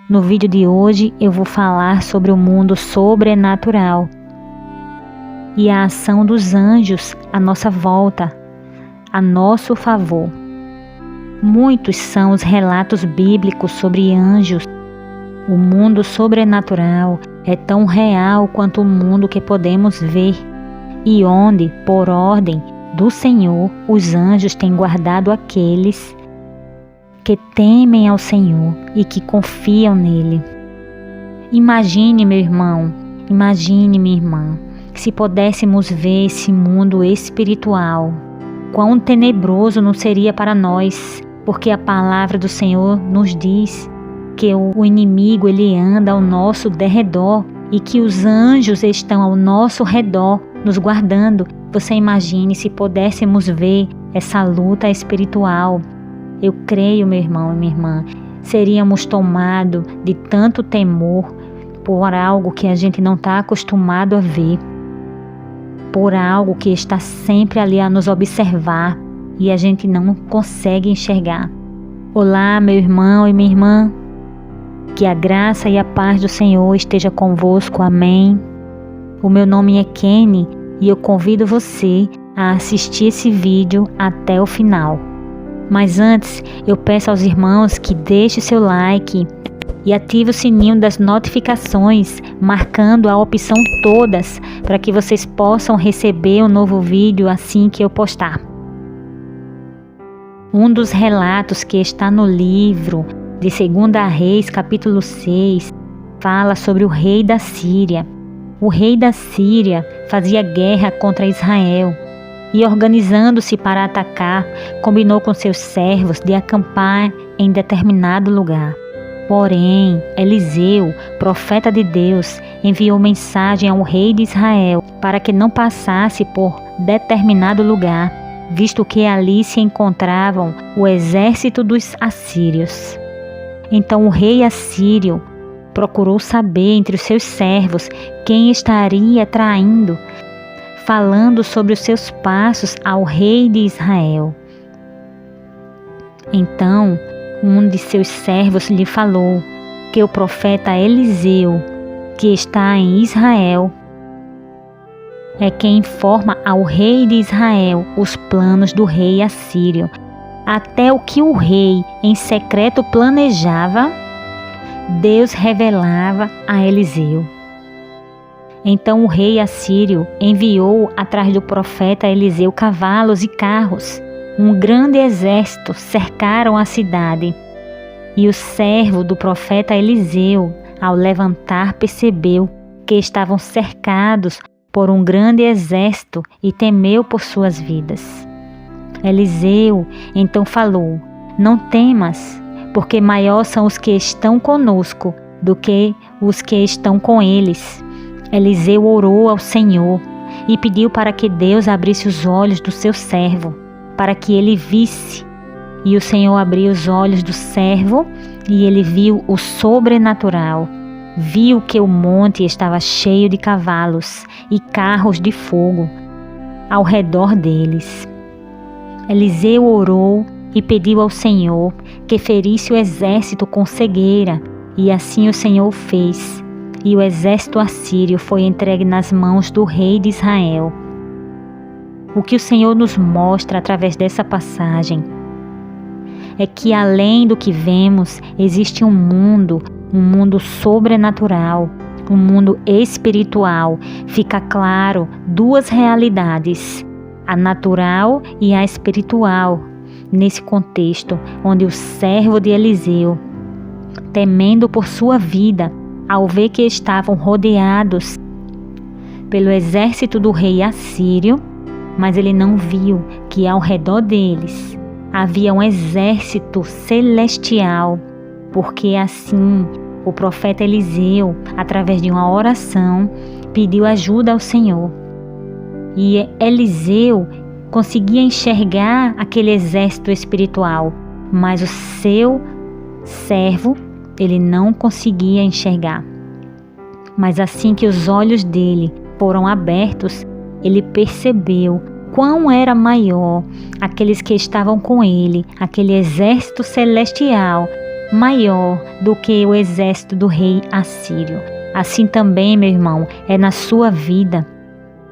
No vídeo de hoje eu vou falar sobre o mundo sobrenatural e a ação dos anjos à nossa volta, a nosso favor. Muitos são os relatos bíblicos sobre anjos. O mundo sobrenatural é tão real quanto o mundo que podemos ver, e onde, por ordem do Senhor, os anjos têm guardado aqueles que temem ao Senhor e que confiam nele. Imagine, meu irmão, imagine, minha irmã, se pudéssemos ver esse mundo espiritual, quão tenebroso não seria para nós, porque a palavra do Senhor nos diz que o inimigo ele anda ao nosso derredor e que os anjos estão ao nosso redor nos guardando. Você imagine se pudéssemos ver essa luta espiritual. Eu creio, meu irmão e minha irmã, seríamos tomados de tanto temor por algo que a gente não está acostumado a ver, por algo que está sempre ali a nos observar e a gente não consegue enxergar. Olá, meu irmão e minha irmã, que a graça e a paz do Senhor esteja convosco, amém. O meu nome é Kenny e eu convido você a assistir esse vídeo até o final. Mas antes, eu peço aos irmãos que deixem seu like e ative o sininho das notificações, marcando a opção todas, para que vocês possam receber um novo vídeo assim que eu postar. Um dos relatos que está no livro de 2 Reis, capítulo 6, fala sobre o rei da Síria. O rei da Síria fazia guerra contra Israel e, organizando-se para atacar, combinou com seus servos de acampar em determinado lugar. Porém, Eliseu, profeta de Deus, enviou mensagem ao rei de Israel para que não passasse por determinado lugar, visto que ali se encontravam o exército dos assírios. Então o rei assírio procurou saber entre os seus servos quem estaria traindo, falando sobre os seus passos ao rei de Israel. Então, um de seus servos lhe falou que o profeta Eliseu, que está em Israel, é quem informa ao rei de Israel os planos do rei assírio. Até o que o rei em secreto planejava, Deus revelava a Eliseu. Então o rei assírio enviou atrás do profeta Eliseu cavalos e carros. Um grande exército cercaram a cidade. E o servo do profeta Eliseu, ao levantar, percebeu que estavam cercados por um grande exército e temeu por suas vidas. Eliseu então falou: "Não temas, porque maior são os que estão conosco do que os que estão com eles." Eliseu orou ao Senhor e pediu para que Deus abrisse os olhos do seu servo, para que ele visse. E o Senhor abriu os olhos do servo e ele viu o sobrenatural. Viu que o monte estava cheio de cavalos e carros de fogo ao redor deles. Eliseu orou e pediu ao Senhor que ferisse o exército com cegueira, e assim o Senhor fez. E o exército assírio foi entregue nas mãos do rei de Israel. O que o Senhor nos mostra através dessa passagem é que além do que vemos, existe um mundo sobrenatural, um mundo espiritual. Fica claro duas realidades, a natural e a espiritual, nesse contexto onde o servo de Eliseu, temendo por sua vida, ao ver que estavam rodeados pelo exército do rei assírio, mas ele não viu que ao redor deles havia um exército celestial, porque assim o profeta Eliseu, através de uma oração, pediu ajuda ao Senhor. E Eliseu conseguia enxergar aquele exército espiritual, mas o seu servo, ele não conseguia enxergar. Mas assim que os olhos dele foram abertos, ele percebeu quão era maior aqueles que estavam com ele, aquele exército celestial, maior do que o exército do rei assírio. Assim também, meu irmão, é na sua vida.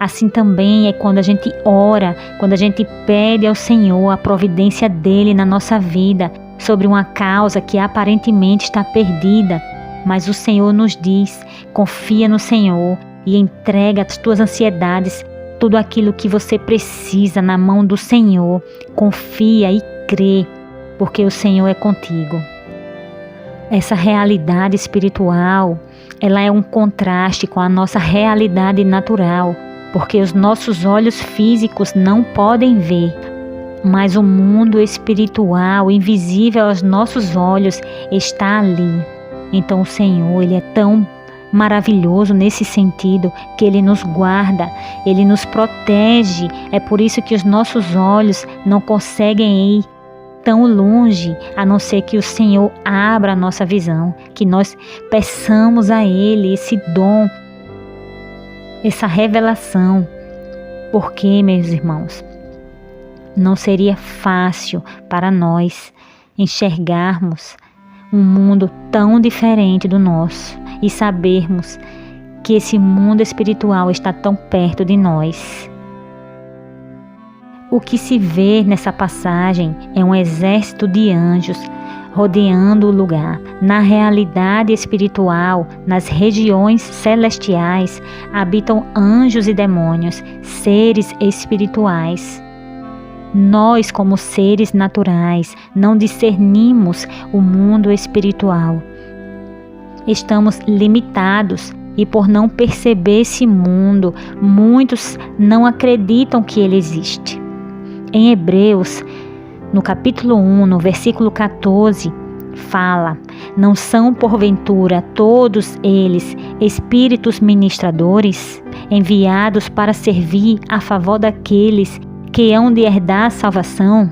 Assim também é quando a gente ora, quando a gente pede ao Senhor a providência dele na nossa vida sobre uma causa que aparentemente está perdida. Mas o Senhor nos diz: confia no Senhor e entrega as tuas ansiedades, tudo aquilo que você precisa na mão do Senhor. Confia e crê, porque o Senhor é contigo. Essa realidade espiritual, ela é um contraste com a nossa realidade natural, porque os nossos olhos físicos não podem ver, mas o mundo espiritual, invisível aos nossos olhos, está ali. Então o Senhor, ele é tão maravilhoso nesse sentido que ele nos guarda, ele nos protege. É por isso que os nossos olhos não conseguem ir tão longe, a não ser que o Senhor abra a nossa visão, que nós peçamos a Ele esse dom, essa revelação. Porque, meus irmãos, não seria fácil para nós enxergarmos um mundo tão diferente do nosso e sabermos que esse mundo espiritual está tão perto de nós. O que se vê nessa passagem é um exército de anjos rodeando o lugar. Na realidade espiritual, nas regiões celestiais, habitam anjos e demônios, seres espirituais. Nós, como seres naturais, não discernimos o mundo espiritual. Estamos limitados e, por não perceber esse mundo, muitos não acreditam que ele existe. Em Hebreus, no capítulo 1, no versículo 14, fala: não são porventura todos eles espíritos ministradores, enviados para servir a favor daqueles que hão de herdar a salvação?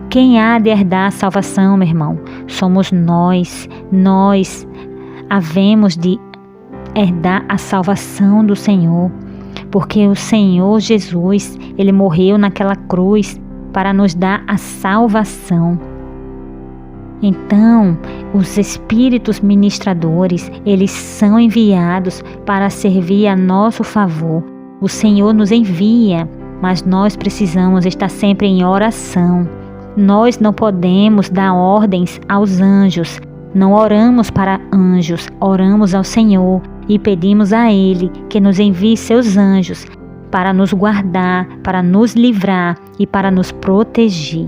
Quem há de herdar a salvação, meu irmão? Somos nós. Nós havemos de herdar a salvação do Senhor. Porque o Senhor Jesus, Ele morreu naquela cruz para nos dar a salvação. Então, os espíritos ministradores, eles são enviados para servir a nosso favor. O Senhor nos envia, mas nós precisamos estar sempre em oração. Nós não podemos dar ordens aos anjos. Não oramos para anjos, oramos ao Senhor e pedimos a Ele que nos envie seus anjos para nos guardar, para nos livrar e para nos proteger.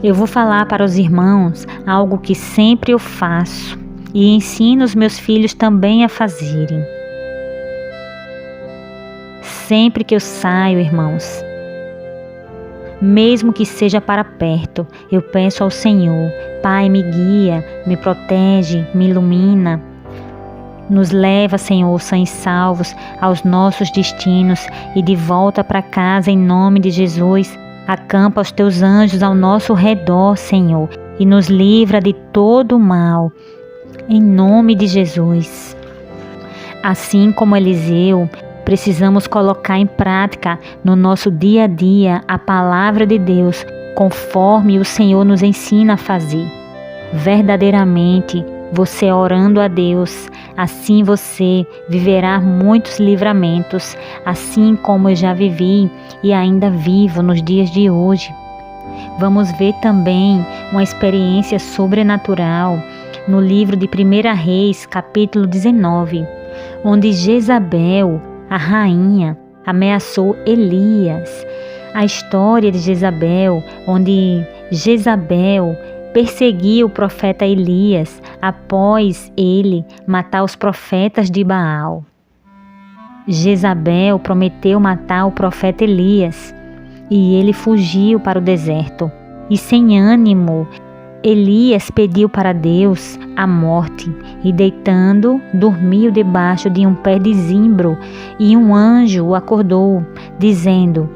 Eu vou falar para os irmãos algo que sempre eu faço e ensino os meus filhos também a fazerem. Sempre que eu saio, irmãos, mesmo que seja para perto, eu peço ao Senhor: Pai, me guia, me protege, me ilumina. Nos leva, Senhor, sãos e salvos aos nossos destinos e de volta para casa em nome de Jesus. Acampa os teus anjos ao nosso redor, Senhor, e nos livra de todo o mal, em nome de Jesus. Assim como Eliseu, precisamos colocar em prática no nosso dia a dia a palavra de Deus, conforme o Senhor nos ensina a fazer. Verdadeiramente, você orando a Deus, assim você viverá muitos livramentos, assim como eu já vivi e ainda vivo nos dias de hoje. Vamos ver também uma experiência sobrenatural no livro de 1 Reis, capítulo 19, onde Jezabel, a rainha, ameaçou Elias. A história de Jezabel, onde Jezabel perseguiu o profeta Elias após ele matar os profetas de Baal. Jezabel prometeu matar o profeta Elias e ele fugiu para o deserto. E sem ânimo, Elias pediu para Deus a morte e, deitando, dormiu debaixo de um pé de zimbro, e um anjo o acordou, dizendo: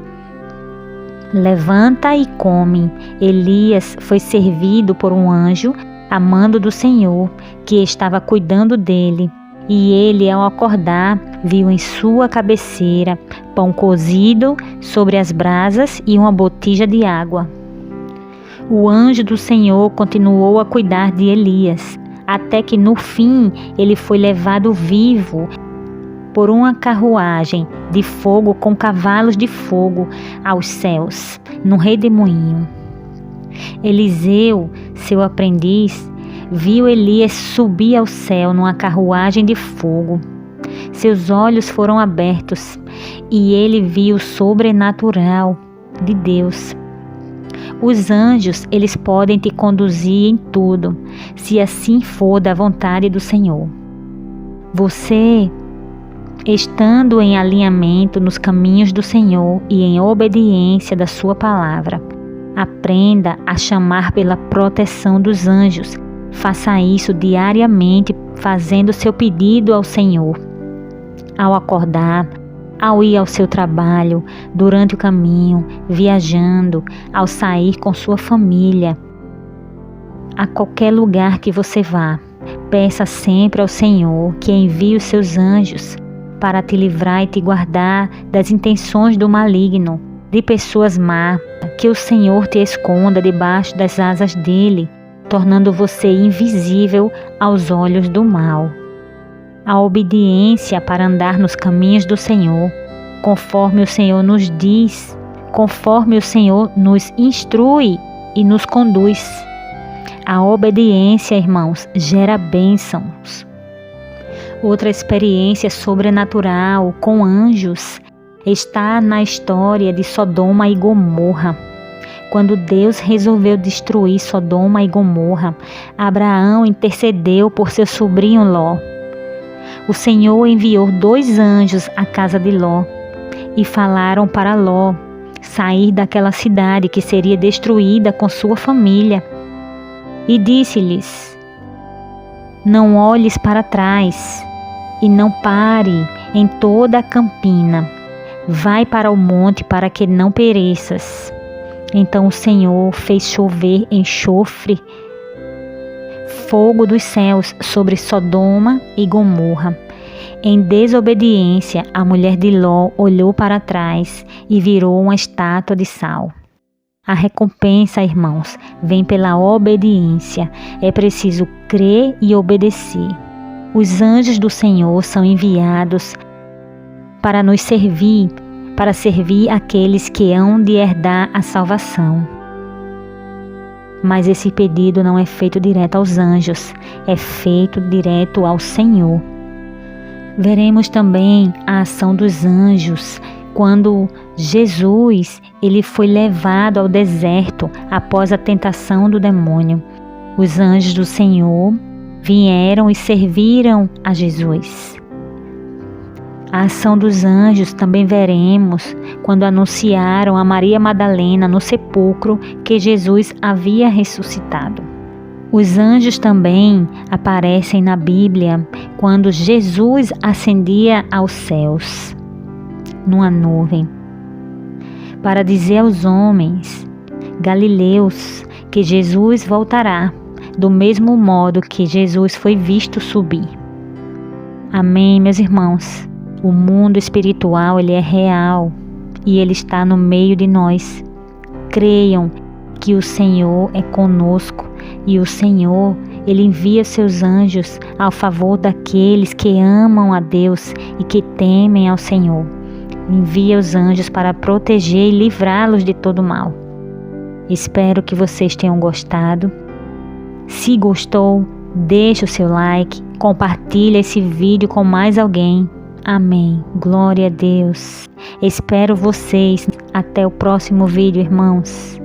levanta e come. Elias foi servido por um anjo a mando do Senhor, que estava cuidando dele. E ele, ao acordar, viu em sua cabeceira pão cozido sobre as brasas e uma botija de água. O anjo do Senhor continuou a cuidar de Elias, até que no fim ele foi levado vivo por uma carruagem de fogo com cavalos de fogo aos céus, num redemoinho. Eliseu, seu aprendiz, viu Elias subir ao céu numa carruagem de fogo. Seus olhos foram abertos e ele viu o sobrenatural de Deus. Os anjos, eles podem te conduzir em tudo, se assim for da vontade do Senhor. Você, estando em alinhamento nos caminhos do Senhor e em obediência da sua palavra, aprenda a chamar pela proteção dos anjos. Faça isso diariamente, fazendo seu pedido ao Senhor. Ao acordar, ao ir ao seu trabalho, durante o caminho, viajando, ao sair com sua família, a qualquer lugar que você vá, peça sempre ao Senhor que envie os seus anjos para te livrar e te guardar das intenções do maligno, de pessoas más, que o Senhor te esconda debaixo das asas dele, tornando você invisível aos olhos do mal. A obediência para andar nos caminhos do Senhor, conforme o Senhor nos diz, conforme o Senhor nos instrui e nos conduz. A obediência, irmãos, gera bênçãos. Outra experiência sobrenatural com anjos está na história de Sodoma e Gomorra. Quando Deus resolveu destruir Sodoma e Gomorra, Abraão intercedeu por seu sobrinho Ló. O Senhor enviou 2 anjos à casa de Ló e falaram para Ló sair daquela cidade que seria destruída com sua família. E disse-lhes: não olhes para trás e não pare em toda a campina. Vai para o monte para que não pereças. Então o Senhor fez chover enxofre, fogo dos céus sobre Sodoma e Gomorra. Em desobediência, a mulher de Ló olhou para trás e virou uma estátua de sal. A recompensa, irmãos, vem pela obediência. É preciso crer e obedecer. Os anjos do Senhor são enviados para nos servir, para servir aqueles que hão de herdar a salvação. Mas esse pedido não é feito direto aos anjos, é feito direto ao Senhor. Veremos também a ação dos anjos quando Jesus ele foi levado ao deserto após a tentação do demônio. Os anjos do Senhor vieram e serviram a Jesus. A ação dos anjos também veremos quando anunciaram a Maria Madalena no sepulcro que Jesus havia ressuscitado. Os anjos também aparecem na Bíblia quando Jesus ascendia aos céus, numa nuvem, para dizer aos homens galileus que Jesus voltará, do mesmo modo que Jesus foi visto subir. Amém, meus irmãos? O mundo espiritual, ele é real e ele está no meio de nós. Creiam que o Senhor é conosco e o Senhor, ele envia seus anjos ao favor daqueles que amam a Deus e que temem ao Senhor. Envia os anjos para proteger e livrá-los de todo mal. Espero que vocês tenham gostado. Se gostou, deixe o seu like, compartilhe esse vídeo com mais alguém. Amém. Glória a Deus. Espero vocês. Até o próximo vídeo, irmãos.